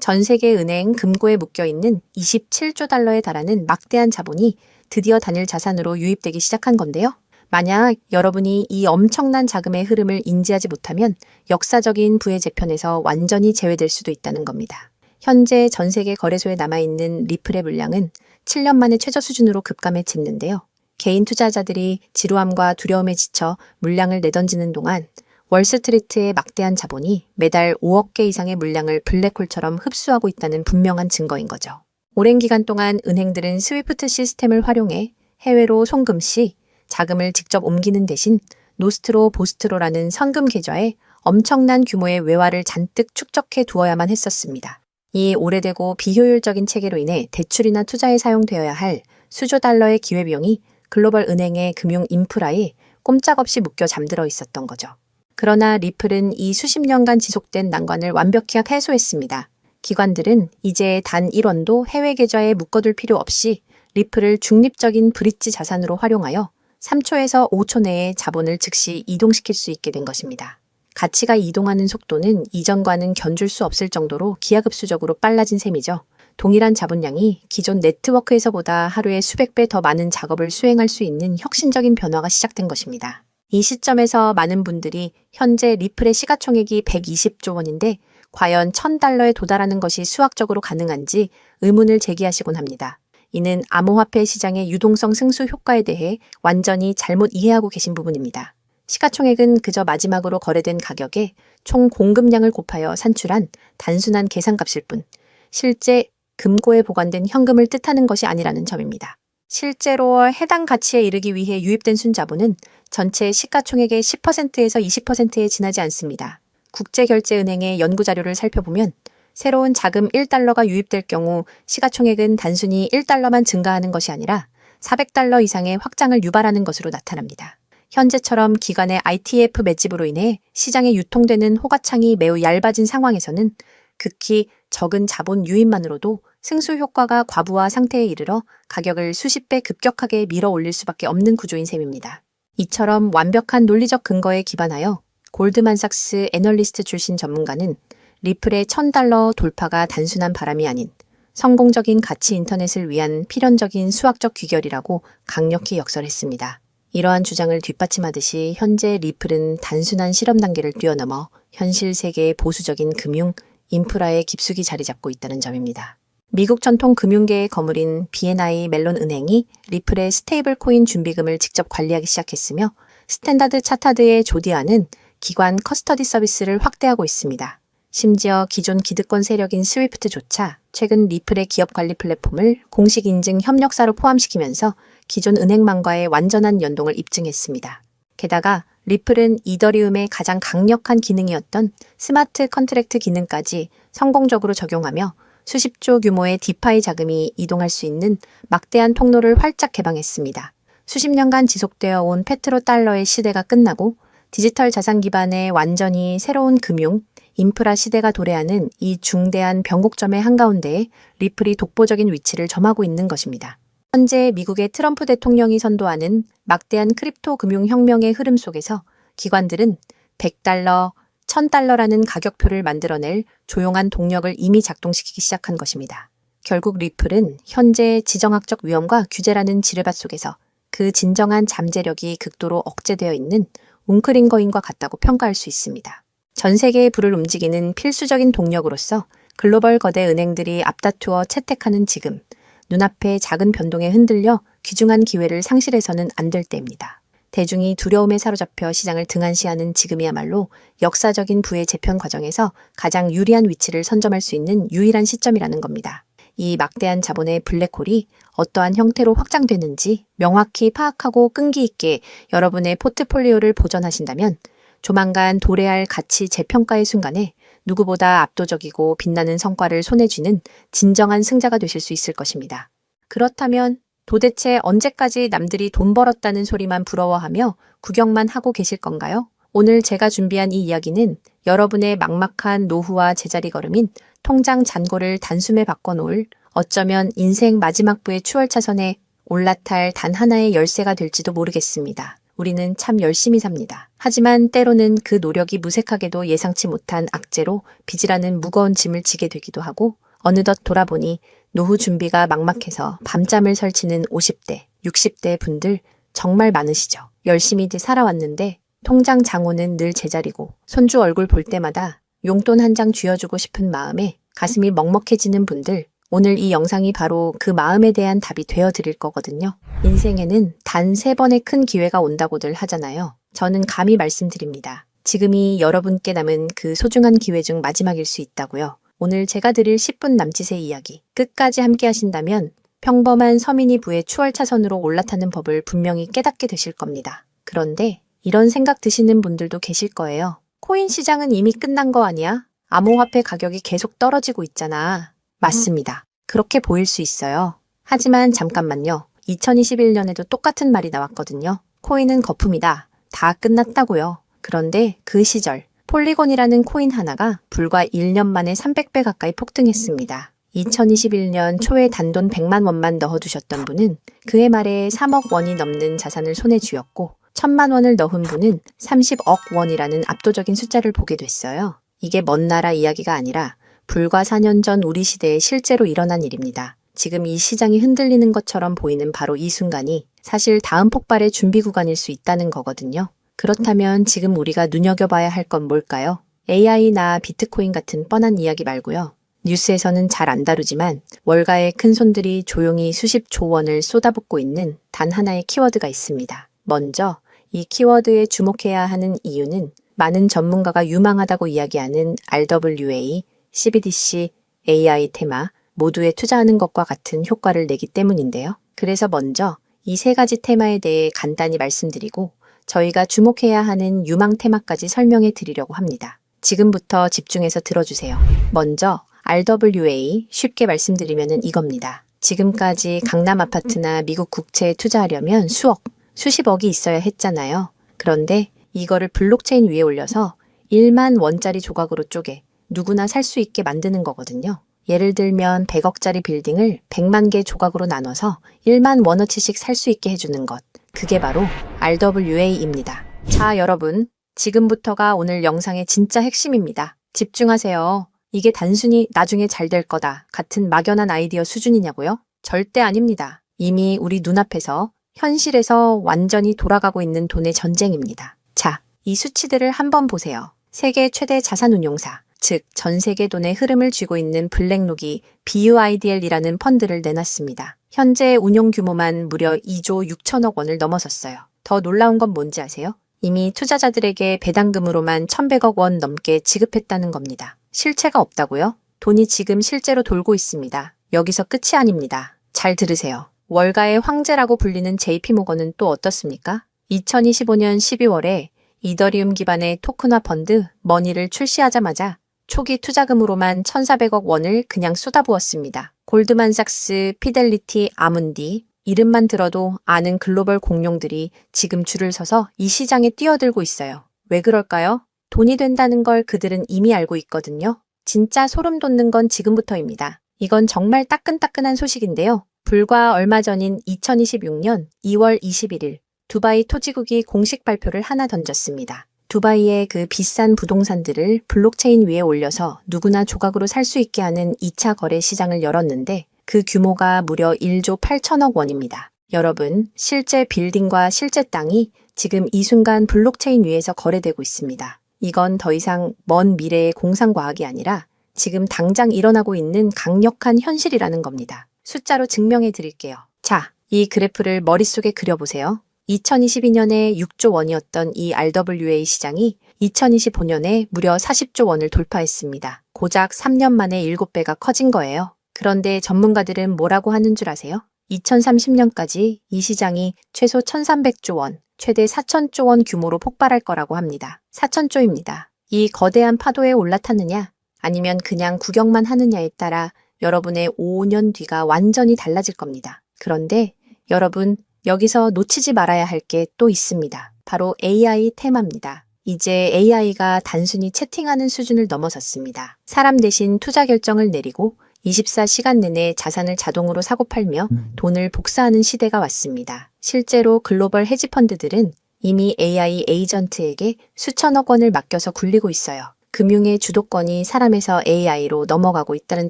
전 세계 은행 금고에 묶여있는 27조 달러에 달하는 막대한 자본이 드디어 단일 자산으로 유입되기 시작한 건데요. 만약 여러분이 이 엄청난 자금의 흐름을 인지하지 못하면 역사적인 부의 재편에서 완전히 제외될 수도 있다는 겁니다. 현재 전 세계 거래소에 남아있는 리플의 물량은 7년 만에 최저 수준으로 급감해졌는데요. 개인 투자자들이 지루함과 두려움에 지쳐 물량을 내던지는 동안 월스트리트의 막대한 자본이 매달 5억 개 이상의 물량을 블랙홀처럼 흡수하고 있다는 분명한 증거인 거죠. 오랜 기간 동안 은행들은 스위프트 시스템을 활용해 해외로 송금 시 자금을 직접 옮기는 대신 노스트로 보스트로라는 선금 계좌에 엄청난 규모의 외화를 잔뜩 축적해 두어야만 했었습니다. 이 오래되고 비효율적인 체계로 인해 대출이나 투자에 사용되어야 할 수조 달러의 기회비용이 글로벌 은행의 금융 인프라에 꼼짝없이 묶여 잠들어 있었던 거죠. 그러나 리플은 이 수십 년간 지속된 난관을 완벽히 해소했습니다. 기관들은 이제 단 1원도 해외 계좌에 묶어둘 필요 없이 리플을 중립적인 브릿지 자산으로 활용하여 3초에서 5초 내에 자본을 즉시 이동시킬 수 있게 된 것입니다. 가치가 이동하는 속도는 이전과는 견줄 수 없을 정도로 기하급수적으로 빨라진 셈이죠. 동일한 자본량이 기존 네트워크에서보다 하루에 수백 배 더 많은 작업을 수행할 수 있는 혁신적인 변화가 시작된 것입니다. 이 시점에서 많은 분들이 현재 리플의 시가총액이 120조 원인데 과연 1000달러에 도달하는 것이 수학적으로 가능한지 의문을 제기하시곤 합니다. 이는 암호화폐 시장의 유동성 승수 효과에 대해 완전히 잘못 이해하고 계신 부분입니다. 시가총액은 그저 마지막으로 거래된 가격에 총 공급량을 곱하여 산출한 단순한 계산값일 뿐, 실제 금고에 보관된 현금을 뜻하는 것이 아니라는 점입니다. 실제로 해당 가치에 이르기 위해 유입된 순자본은 전체 시가총액의 10%에서 20%에 지나지 않습니다. 국제결제은행의 연구자료를 살펴보면 새로운 자금 1달러가 유입될 경우 시가총액은 단순히 1달러만 증가하는 것이 아니라 400달러 이상의 확장을 유발하는 것으로 나타납니다. 현재처럼 기관의 ITF 맷집으로 인해 시장에 유통되는 호가창이 매우 얇아진 상황에서는 극히 적은 자본 유입만으로도 승수 효과가 과부하 상태에 이르러 가격을 수십 배 급격하게 밀어 올릴 수밖에 없는 구조인 셈입니다. 이처럼 완벽한 논리적 근거에 기반하여 골드만삭스 애널리스트 출신 전문가는 리플의 1000달러 돌파가 단순한 바람이 아닌 성공적인 가치 인터넷을 위한 필연적인 수학적 귀결이라고 강력히 역설했습니다. 이러한 주장을 뒷받침하듯이 현재 리플은 단순한 실험 단계를 뛰어넘어 현실 세계의 보수적인 금융, 인프라에 깊숙이 자리 잡고 있다는 점입니다. 미국 전통 금융계의 거물인 B&I 멜론 은행이 리플의 스테이블 코인 준비금을 직접 관리하기 시작했으며 스탠다드 차타드의 조디아는 기관 커스터디 서비스를 확대하고 있습니다. 심지어 기존 기득권 세력인 스위프트조차 최근 리플의 기업 관리 플랫폼을 공식 인증 협력사로 포함시키면서 기존 은행망과의 완전한 연동을 입증했습니다. 게다가 리플은 이더리움의 가장 강력한 기능이었던 스마트 컨트랙트 기능까지 성공적으로 적용하며 수십조 규모의 디파이 자금이 이동할 수 있는 막대한 통로를 활짝 개방했습니다. 수십 년간 지속되어 온 페트로달러의 시대가 끝나고 디지털 자산 기반의 완전히 새로운 금융, 인프라 시대가 도래하는 이 중대한 변곡점의 한가운데에 리플이 독보적인 위치를 점하고 있는 것입니다. 현재 미국의 트럼프 대통령이 선도하는 막대한 크립토 금융 혁명의 흐름 속에서 기관들은 100달러, 1000달러라는 가격표를 만들어낼 조용한 동력을 이미 작동시키기 시작한 것입니다. 결국 리플은 현재 지정학적 위험과 규제라는 지뢰밭 속에서 그 진정한 잠재력이 극도로 억제되어 있는 웅크린 거인과 같다고 평가할 수 있습니다. 전 세계의 부를 움직이는 필수적인 동력으로서 글로벌 거대 은행들이 앞다투어 채택하는 지금, 눈앞의 작은 변동에 흔들려 귀중한 기회를 상실해서는 안 될 때입니다. 대중이 두려움에 사로잡혀 시장을 등한시하는 지금이야말로 역사적인 부의 재편 과정에서 가장 유리한 위치를 선점할 수 있는 유일한 시점이라는 겁니다. 이 막대한 자본의 블랙홀이 어떠한 형태로 확장되는지 명확히 파악하고 끈기 있게 여러분의 포트폴리오를 보전하신다면 조만간 도래할 가치 재평가의 순간에 누구보다 압도적이고 빛나는 성과를 손에 쥐는 진정한 승자가 되실 수 있을 것입니다. 그렇다면 도대체 언제까지 남들이 돈 벌었다는 소리만 부러워하며 구경만 하고 계실 건가요? 오늘 제가 준비한 이 이야기는 여러분의 막막한 노후와 제자리 걸음인 통장 잔고를 단숨에 바꿔놓을 어쩌면 인생 마지막 부의 추월차선에 올라탈 단 하나의 열쇠가 될지도 모르겠습니다. 우리는 참 열심히 삽니다. 하지만 때로는 그 노력이 무색하게도 예상치 못한 악재로 빚이라는 무거운 짐을 지게 되기도 하고 어느덧 돌아보니 노후 준비가 막막해서 밤잠을 설치는 50대, 60대 분들 정말 많으시죠. 열심히 살아왔는데 통장 잔고는 늘 제자리고 손주 얼굴 볼 때마다 용돈 한 장 쥐어주고 싶은 마음에 가슴이 먹먹해지는 분들, 오늘 이 영상이 바로 그 마음에 대한 답이 되어드릴 거거든요. 인생에는 단 3번의 큰 기회가 온다고들 하잖아요. 저는 감히 말씀드립니다. 지금이 여러분께 남은 그 소중한 기회 중 마지막일 수 있다고요. 오늘 제가 드릴 10분 남짓의 이야기 끝까지 함께 하신다면 평범한 서민이 부의 추월차선으로 올라타는 법을 분명히 깨닫게 되실 겁니다. 그런데 이런 생각 드시는 분들도 계실 거예요. 코인 시장은 이미 끝난 거 아니야? 암호화폐 가격이 계속 떨어지고 있잖아. 맞습니다. 그렇게 보일 수 있어요. 하지만 잠깐만요. 2021년에도 똑같은 말이 나왔거든요. 코인은 거품이다. 다 끝났다고요. 그런데 그 시절 폴리곤이라는 코인 하나가 불과 1년 만에 300배 가까이 폭등했습니다. 2021년 초에 단돈 100만 원만 넣어두셨던 분은 그해 말에 3억 원이 넘는 자산을 손에 쥐었고 1000만 원을 넣은 분은 30억 원이라는 압도적인 숫자를 보게 됐어요. 이게 먼 나라 이야기가 아니라 불과 4년 전 우리 시대에 실제로 일어난 일입니다. 지금 이 시장이 흔들리는 것처럼 보이는 바로 이 순간이 사실 다음 폭발의 준비 구간일 수 있다는 거거든요. 그렇다면 지금 우리가 눈여겨봐야 할 건 뭘까요? AI나 비트코인 같은 뻔한 이야기 말고요. 뉴스에서는 잘 안 다루지만 월가의 큰 손들이 조용히 수십조 원을 쏟아붓고 있는 단 하나의 키워드가 있습니다. 먼저 이 키워드에 주목해야 하는 이유는 많은 전문가가 유망하다고 이야기하는 RWA, CBDC, AI 테마 모두에 투자하는 것과 같은 효과를 내기 때문인데요. 그래서 먼저 이 3가지 테마에 대해 간단히 말씀드리고 저희가 주목해야 하는 유망 테마까지 설명해 드리려고 합니다. 지금부터 집중해서 들어주세요. 먼저 RWA 쉽게 말씀드리면 이겁니다. 지금까지 강남 아파트나 미국 국채에 투자하려면 수억, 수십억이 있어야 했잖아요. 그런데 이거를 블록체인 위에 올려서 1만 원짜리 조각으로 쪼개 누구나 살 수 있게 만드는 거거든요. 예를 들면 100억짜리 빌딩을 100만 개 조각으로 나눠서 1만 원어치씩 살 수 있게 해주는 것. 그게 바로 RWA입니다. 자, 여러분. 지금부터가 오늘 영상의 진짜 핵심입니다. 집중하세요. 이게 단순히 나중에 잘 될 거다 같은 막연한 아이디어 수준이냐고요? 절대 아닙니다. 이미 우리 눈앞에서 현실에서 완전히 돌아가고 있는 돈의 전쟁입니다. 자, 이 수치들을 한번 보세요. 세계 최대 자산운용사, 즉 전 세계 돈의 흐름을 쥐고 있는 블랙록이 BUIDL이라는 펀드를 내놨습니다. 현재 운용 규모만 무려 2조 6천억 원을 넘어섰어요. 더 놀라운 건 뭔지 아세요? 이미 투자자들에게 배당금으로만 1,100억 원 넘게 지급했다는 겁니다. 실체가 없다고요? 돈이 지금 실제로 돌고 있습니다. 여기서 끝이 아닙니다. 잘 들으세요. 월가의 황제라고 불리는 JP모건은 또 어떻습니까? 2025년 12월에 이더리움 기반의 토큰화 펀드 머니를 출시하자마자 초기 투자금으로만 1,400억 원을 그냥 쏟아부었습니다. 골드만삭스, 피델리티, 아문디, 이름만 들어도 아는 글로벌 공룡들이 지금 줄을 서서 이 시장에 뛰어들고 있어요. 왜 그럴까요? 돈이 된다는 걸 그들은 이미 알고 있거든요. 진짜 소름 돋는 건 지금부터입니다. 이건 정말 따끈따끈한 소식인데요. 불과 얼마 전인 2026년 2월 21일 두바이 토지국이 공식 발표를 하나 던졌습니다. 두바이의 그 비싼 부동산들을 블록체인 위에 올려서 누구나 조각으로 살 수 있게 하는 2차 거래 시장을 열었는데 그 규모가 무려 1조 8천억 원입니다. 여러분, 실제 빌딩과 실제 땅이 지금 이 순간 블록체인 위에서 거래되고 있습니다. 이건 더 이상 먼 미래의 공상과학이 아니라 지금 당장 일어나고 있는 강력한 현실이라는 겁니다. 숫자로 증명해 드릴게요. 자, 이 그래프를 머릿속에 그려보세요. 2022년에 6조 원이었던 이 RWA 시장이 2025년에 무려 40조 원을 돌파했습니다. 고작 3년 만에 7배가 커진 거예요. 그런데 전문가들은 뭐라고 하는 줄 아세요? 2030년까지 이 시장이 최소 1,300조 원, 최대 4,000조 원 규모로 폭발할 거라고 합니다. 4,000조입니다. 이 거대한 파도에 올라탔느냐, 아니면 그냥 구경만 하느냐에 따라 여러분의 5년 뒤가 완전히 달라질 겁니다. 그런데 여러분, 여기서 놓치지 말아야 할 게 또 있습니다. 바로 AI 테마입니다. 이제 AI가 단순히 채팅하는 수준을 넘어섰습니다. 사람 대신 투자 결정을 내리고 24시간 내내 자산을 자동으로 사고 팔며 돈을 복사하는 시대가 왔습니다. 실제로 글로벌 헤지펀드들은 이미 AI 에이전트에게 수천억 원을 맡겨서 굴리고 있어요. 금융의 주도권이 사람에서 AI로 넘어가고 있다는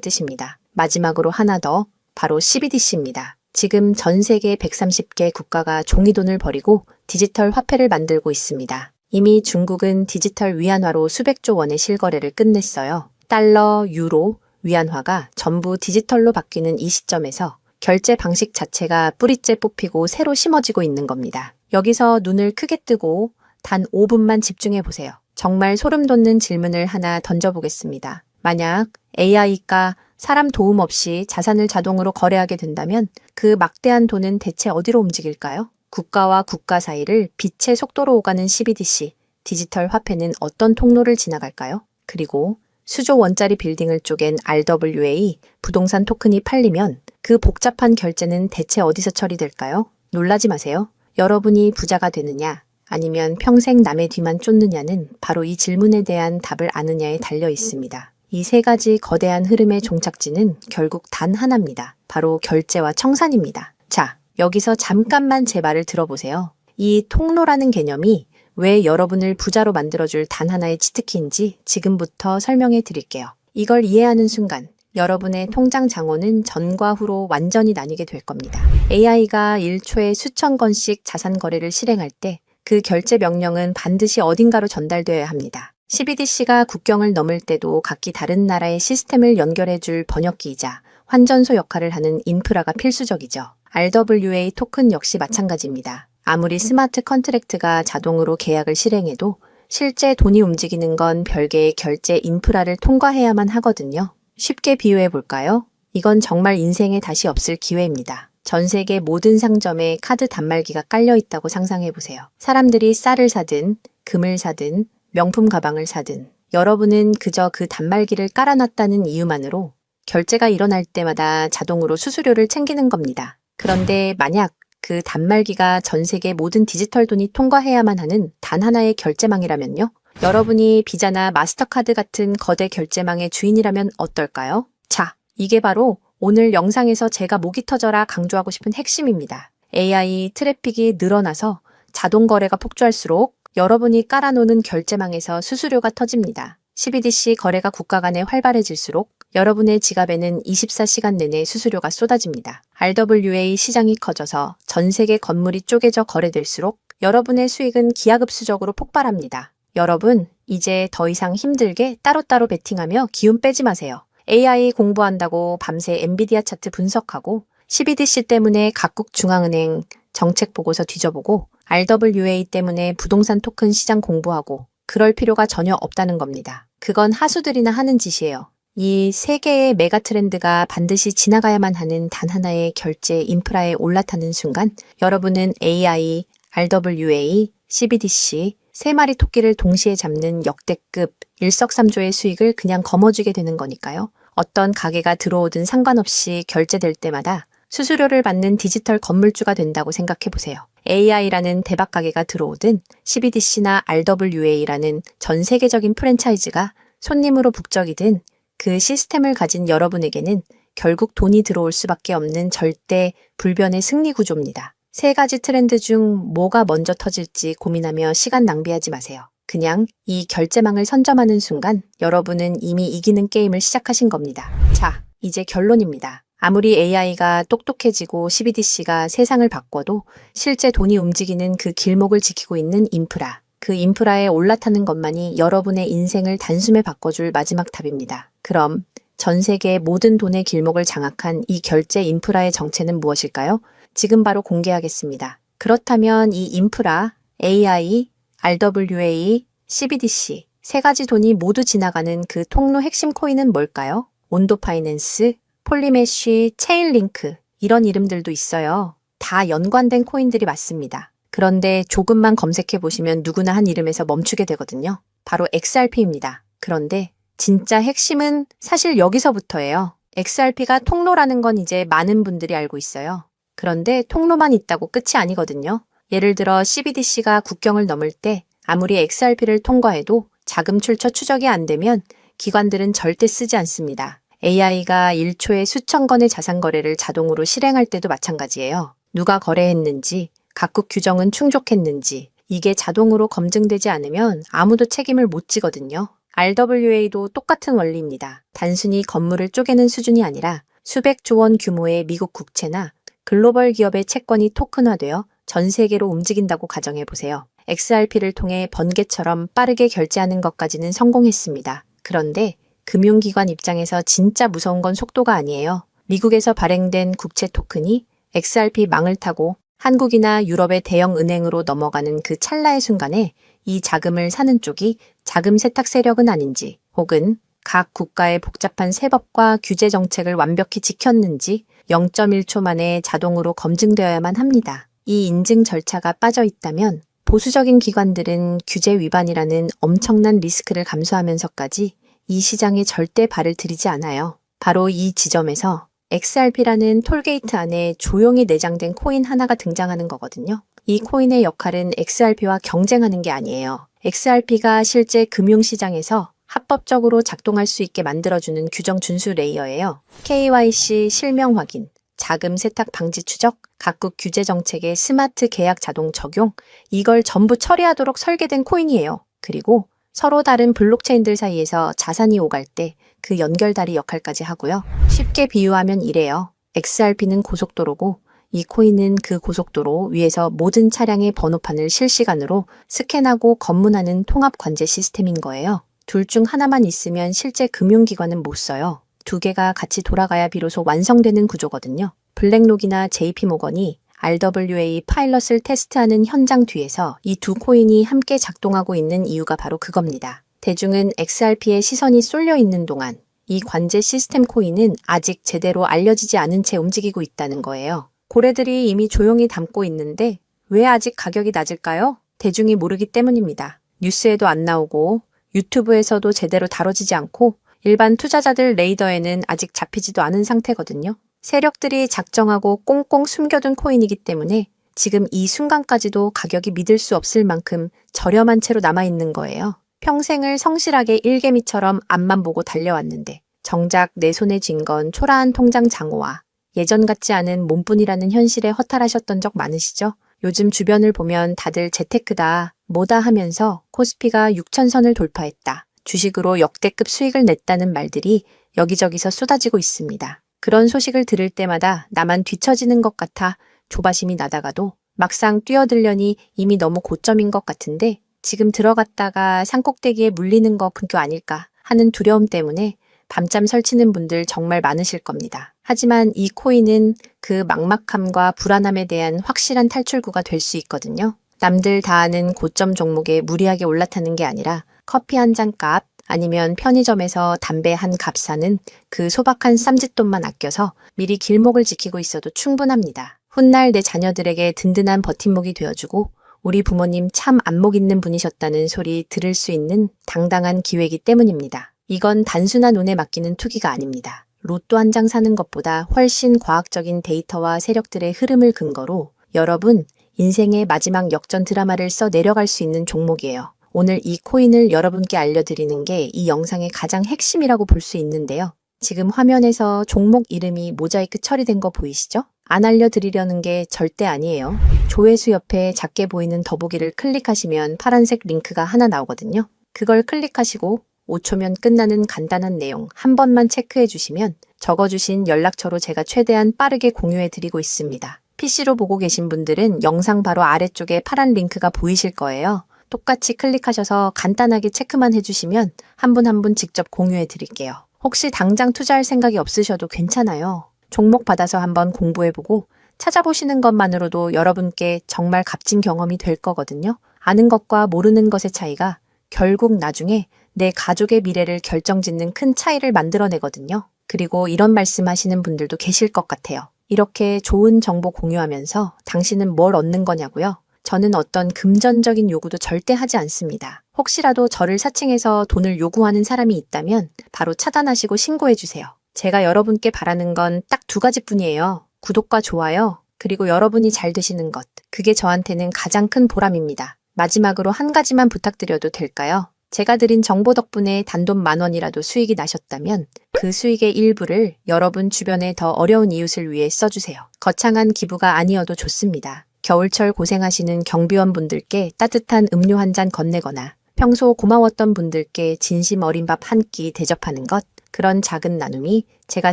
뜻입니다. 마지막으로 하나 더, 바로 CBDC입니다. 지금 전 세계 130개 국가가 종이돈을 버리고 디지털 화폐를 만들고 있습니다. 이미 중국은 디지털 위안화로 수백조 원의 실거래를 끝냈어요. 달러, 유로, 위안화가 전부 디지털로 바뀌는 이 시점에서 결제 방식 자체가 뿌리째 뽑히고 새로 심어지고 있는 겁니다. 여기서 눈을 크게 뜨고 단 5분만 집중해 보세요. 정말 소름 돋는 질문을 하나 던져보겠습니다. 만약 AI가 사람 도움 없이 자산을 자동으로 거래하게 된다면 그 막대한 돈은 대체 어디로 움직일까요? 국가와 국가 사이를 빛의 속도로 오가는 CBDC, 디지털 화폐는 어떤 통로를 지나갈까요? 그리고 수조 원짜리 빌딩을 쪼갠 RWA, 부동산 토큰이 팔리면 그 복잡한 결제는 대체 어디서 처리될까요? 놀라지 마세요. 여러분이 부자가 되느냐, 아니면 평생 남의 뒤만 쫓느냐는 바로 이 질문에 대한 답을 아느냐에 달려 있습니다. 이 세 가지 거대한 흐름의 종착지는 결국 단 하나입니다. 바로 결제와 청산입니다. 자, 여기서 잠깐만 제 말을 들어보세요. 이 통로라는 개념이 왜 여러분을 부자로 만들어줄 단 하나의 치트키인지 지금부터 설명해 드릴게요. 이걸 이해하는 순간 여러분의 통장 잔고는 전과 후로 완전히 나뉘게 될 겁니다. AI가 1초에 수천 건씩 자산 거래를 실행할 때 그 결제 명령은 반드시 어딘가로 전달되어야 합니다. CBDC가 국경을 넘을 때도 각기 다른 나라의 시스템을 연결해줄 번역기이자 환전소 역할을 하는 인프라가 필수적이죠. RWA 토큰 역시 마찬가지입니다. 아무리 스마트 컨트랙트가 자동으로 계약을 실행해도 실제 돈이 움직이는 건 별개의 결제 인프라를 통과해야만 하거든요. 쉽게 비유해 볼까요? 이건 정말 인생에 다시 없을 기회입니다. 전 세계 모든 상점에 카드 단말기가 깔려 있다고 상상해 보세요. 사람들이 쌀을 사든, 금을 사든, 명품 가방을 사든, 여러분은 그저 그 단말기를 깔아놨다는 이유만으로 결제가 일어날 때마다 자동으로 수수료를 챙기는 겁니다. 그런데 만약 그 단말기가 전 세계 모든 디지털 돈이 통과해야만 하는 단 하나의 결제망이라면요? 여러분이 비자나 마스터카드 같은 거대 결제망의 주인이라면 어떨까요? 자, 이게 바로 오늘 영상에서 제가 목이 터져라 강조하고 싶은 핵심입니다. AI 트래픽이 늘어나서 자동 거래가 폭주할수록 여러분이 깔아놓는 결제망에서 수수료가 터집니다. CBDC 거래가 국가 간에 활발해질수록 여러분의 지갑에는 24시간 내내 수수료가 쏟아집니다. RWA 시장이 커져서 전 세계 건물이 쪼개져 거래될수록 여러분의 수익은 기하급수적으로 폭발합니다. 여러분, 이제 더 이상 힘들게 따로따로 베팅하며 기운 빼지 마세요. AI 공부한다고 밤새 엔비디아 차트 분석하고 CBDC 때문에 각국 중앙은행 정책 보고서 뒤져보고 RWA 때문에 부동산 토큰 시장 공부하고 그럴 필요가 전혀 없다는 겁니다. 그건 하수들이나 하는 짓이에요. 이 세 개의 메가 트렌드가 반드시 지나가야만 하는 단 하나의 결제 인프라에 올라타는 순간 여러분은 AI, RWA, CBDC 세 마리 토끼를 동시에 잡는 역대급 일석삼조의 수익을 그냥 거머쥐게 되는 거니까요. 어떤 가게가 들어오든 상관없이 결제될 때마다 수수료를 받는 디지털 건물주가 된다고 생각해 보세요. AI라는 대박 가게가 들어오든 CBDC나 RWA라는 전 세계적인 프랜차이즈가 손님으로 북적이든 그 시스템을 가진 여러분에게는 결국 돈이 들어올 수밖에 없는 절대 불변의 승리 구조입니다. 세 가지 트렌드 중 뭐가 먼저 터질지 고민하며 시간 낭비하지 마세요. 그냥 이 결제망을 선점하는 순간 여러분은 이미 이기는 게임을 시작하신 겁니다. 자, 이제 결론입니다. 아무리 AI가 똑똑해지고 CBDC가 세상을 바꿔도 실제 돈이 움직이는 그 길목을 지키고 있는 인프라, 그 인프라에 올라타는 것만이 여러분의 인생을 단숨에 바꿔줄 마지막 탑입니다. 그럼 전 세계의 모든 돈의 길목을 장악한 이 결제 인프라의 정체는 무엇일까요? 지금 바로 공개하겠습니다. 그렇다면 이 인프라, AI, RWA, CBDC 세 가지 돈이 모두 지나가는 그 통로 핵심 코인은 뭘까요? 온도 파이낸스, 폴리메쉬, 체인링크 이런 이름들도 있어요. 다 연관된 코인들이 맞습니다. 그런데 조금만 검색해 보시면 누구나 한 이름에서 멈추게 되거든요. 바로 XRP입니다. 그런데 진짜 핵심은 사실 여기서부터예요. XRP가 통로라는 건 이제 많은 분들이 알고 있어요. 그런데 통로만 있다고 끝이 아니거든요. 예를 들어 CBDC가 국경을 넘을 때 아무리 XRP를 통과해도 자금 출처 추적이 안 되면 기관들은 절대 쓰지 않습니다. AI가 1초에 수천 건의 자산 거래를 자동으로 실행할 때도 마찬가지예요. 누가 거래했는지, 각국 규정은 충족했는지, 이게 자동으로 검증되지 않으면 아무도 책임을 못 지거든요. RWA도 똑같은 원리입니다. 단순히 건물을 쪼개는 수준이 아니라 수백조 원 규모의 미국 국채나 글로벌 기업의 채권이 토큰화되어 전 세계로 움직인다고 가정해보세요. XRP를 통해 번개처럼 빠르게 결제하는 것까지는 성공했습니다. 그런데 금융기관 입장에서 진짜 무서운 건 속도가 아니에요. 미국에서 발행된 국채 토큰이 XRP 망을 타고 한국이나 유럽의 대형 은행으로 넘어가는 그 찰나의 순간에 이 자금을 사는 쪽이 자금 세탁 세력은 아닌지, 혹은 각 국가의 복잡한 세법과 규제 정책을 완벽히 지켰는지 0.1초 만에 자동으로 검증되어야만 합니다. 이 인증 절차가 빠져 있다면 보수적인 기관들은 규제 위반이라는 엄청난 리스크를 감수하면서까지 이 시장에 절대 발을 들이지 않아요. 바로 이 지점에서 XRP라는 톨게이트 안에 조용히 내장된 코인 하나가 등장하는 거거든요. 이 코인의 역할은 XRP와 경쟁하는 게 아니에요. XRP가 실제 금융시장에서 합법적으로 작동할 수 있게 만들어주는 규정 준수 레이어예요. KYC 실명 확인, 자금 세탁 방지 추적, 각국 규제 정책의 스마트 계약 자동 적용, 이걸 전부 처리하도록 설계된 코인이에요. 그리고 서로 다른 블록체인들 사이에서 자산이 오갈 때 그 연결다리 역할까지 하고요. 쉽게 비유하면 이래요. XRP는 고속도로고 이 코인은 그 고속도로 위에서 모든 차량의 번호판을 실시간으로 스캔하고 검문하는 통합 관제 시스템인 거예요. 둘 중 하나만 있으면 실제 금융기관은 못 써요. 두 개가 같이 돌아가야 비로소 완성되는 구조거든요. 블랙록이나 JP모건이 RWA 파일럿을 테스트하는 현장 뒤에서 이 두 코인이 함께 작동하고 있는 이유가 바로 그겁니다. 대중은 XRP에 시선이 쏠려 있는 동안 이 관제 시스템 코인은 아직 제대로 알려지지 않은 채 움직이고 있다는 거예요. 고래들이 이미 조용히 담고 있는데 왜 아직 가격이 낮을까요? 대중이 모르기 때문입니다. 뉴스에도 안 나오고 유튜브에서도 제대로 다뤄지지 않고 일반 투자자들 레이더에는 아직 잡히지도 않은 상태거든요. 세력들이 작정하고 꽁꽁 숨겨둔 코인이기 때문에 지금 이 순간까지도 가격이 믿을 수 없을 만큼 저렴한 채로 남아있는 거예요. 평생을 성실하게 일개미처럼 앞만 보고 달려왔는데 정작 내 손에 쥔 건 초라한 통장 잔고와 예전 같지 않은 몸뿐이라는 현실에 허탈하셨던 적 많으시죠? 요즘 주변을 보면 다들 재테크다, 뭐다 하면서 코스피가 6,000선을 돌파했다, 주식으로 역대급 수익을 냈다는 말들이 여기저기서 쏟아지고 있습니다. 그런 소식을 들을 때마다 나만 뒤처지는 것 같아 조바심이 나다가도 막상 뛰어들려니 이미 너무 고점인 것 같은데 지금 들어갔다가 산꼭대기에 물리는 거 근교 아닐까 하는 두려움 때문에 밤잠 설치는 분들 정말 많으실 겁니다. 하지만 이 코인은 그 막막함과 불안함에 대한 확실한 탈출구가 될 수 있거든요. 남들 다 아는 고점 종목에 무리하게 올라타는 게 아니라 커피 한 잔 값 아니면 편의점에서 담배 한 값 사는 그 소박한 쌈짓돈만 아껴서 미리 길목을 지키고 있어도 충분합니다. 훗날 내 자녀들에게 든든한 버팀목이 되어주고 우리 부모님 참 안목 있는 분이셨다는 소리 들을 수 있는 당당한 기회이기 때문입니다. 이건 단순한 운에 맡기는 투기가 아닙니다. 로또 한 장 사는 것보다 훨씬 과학적인 데이터와 세력들의 흐름을 근거로 여러분 인생의 마지막 역전 드라마를 써 내려갈 수 있는 종목이에요. 오늘 이 코인을 여러분께 알려드리는 게 이 영상의 가장 핵심이라고 볼 수 있는데요. 지금 화면에서 종목 이름이 모자이크 처리된 거 보이시죠? 안 알려드리려는 게 절대 아니에요. 조회수 옆에 작게 보이는 더보기를 클릭하시면 파란색 링크가 하나 나오거든요. 그걸 클릭하시고 5초면 끝나는 간단한 내용 한 번만 체크해 주시면 적어주신 연락처로 제가 최대한 빠르게 공유해 드리고 있습니다. PC로 보고 계신 분들은 영상 바로 아래쪽에 파란 링크가 보이실 거예요. 똑같이 클릭하셔서 간단하게 체크만 해주시면 한 분 한 분 직접 공유해 드릴게요. 혹시 당장 투자할 생각이 없으셔도 괜찮아요. 종목 받아서 한번 공부해보고 찾아보시는 것만으로도 여러분께 정말 값진 경험이 될 거거든요. 아는 것과 모르는 것의 차이가 결국 나중에 내 가족의 미래를 결정짓는 큰 차이를 만들어내거든요. 그리고 이런 말씀 하시는 분들도 계실 것 같아요. 이렇게 좋은 정보 공유하면서 당신은 뭘 얻는 거냐고요? 저는 어떤 금전적인 요구도 절대 하지 않습니다. 혹시라도 저를 사칭해서 돈을 요구하는 사람이 있다면 바로 차단하시고 신고해주세요. 제가 여러분께 바라는 건 딱 두 가지뿐이에요. 구독과 좋아요, 그리고 여러분이 잘 되시는 것. 그게 저한테는 가장 큰 보람입니다. 마지막으로 한 가지만 부탁드려도 될까요? 제가 드린 정보 덕분에 단돈 10,000원이라도 수익이 나셨다면 그 수익의 일부를 여러분 주변의 더 어려운 이웃을 위해 써주세요. 거창한 기부가 아니어도 좋습니다. 겨울철 고생하시는 경비원분들께 따뜻한 음료 한 잔 건네거나 평소 고마웠던 분들께 진심 어린 밥 한 끼 대접하는 것, 그런 작은 나눔이 제가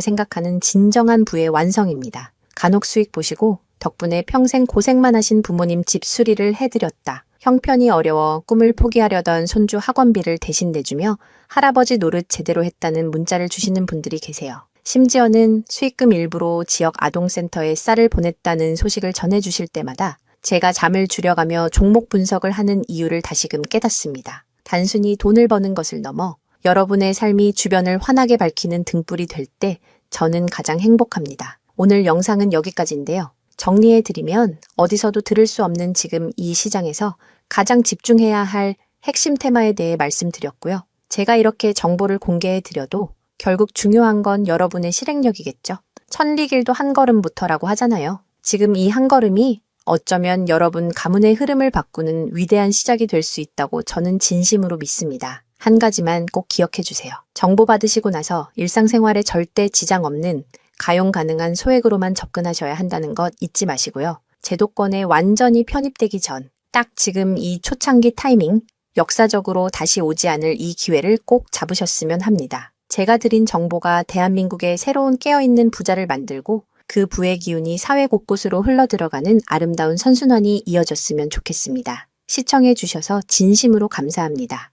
생각하는 진정한 부의 완성입니다. 간혹 수익 보시고 덕분에 평생 고생만 하신 부모님 집 수리를 해드렸다. 형편이 어려워 꿈을 포기하려던 손주 학원비를 대신 내주며 할아버지 노릇 제대로 했다는 문자를 주시는 분들이 계세요. 심지어는 수익금 일부로 지역 아동센터에 쌀을 보냈다는 소식을 전해주실 때마다 제가 잠을 줄여가며 종목 분석을 하는 이유를 다시금 깨닫습니다. 단순히 돈을 버는 것을 넘어 여러분의 삶이 주변을 환하게 밝히는 등불이 될 때 저는 가장 행복합니다. 오늘 영상은 여기까지인데요. 정리해드리면 어디서도 들을 수 없는 지금 이 시장에서 가장 집중해야 할 핵심 테마에 대해 말씀드렸고요. 제가 이렇게 정보를 공개해드려도 결국 중요한 건 여러분의 실행력이겠죠. 천리길도 한 걸음부터라고 하잖아요. 지금 이 한 걸음이 어쩌면 여러분 가문의 흐름을 바꾸는 위대한 시작이 될 수 있다고 저는 진심으로 믿습니다. 한 가지만 꼭 기억해 주세요. 정보 받으시고 나서 일상생활에 절대 지장 없는 가용 가능한 소액으로만 접근하셔야 한다는 것 잊지 마시고요. 제도권에 완전히 편입되기 전, 딱 지금 이 초창기 타이밍, 역사적으로 다시 오지 않을 이 기회를 꼭 잡으셨으면 합니다. 제가 드린 정보가 대한민국의 새로운 깨어있는 부자를 만들고 그 부의 기운이 사회 곳곳으로 흘러들어가는 아름다운 선순환이 이어졌으면 좋겠습니다. 시청해 주셔서 진심으로 감사합니다.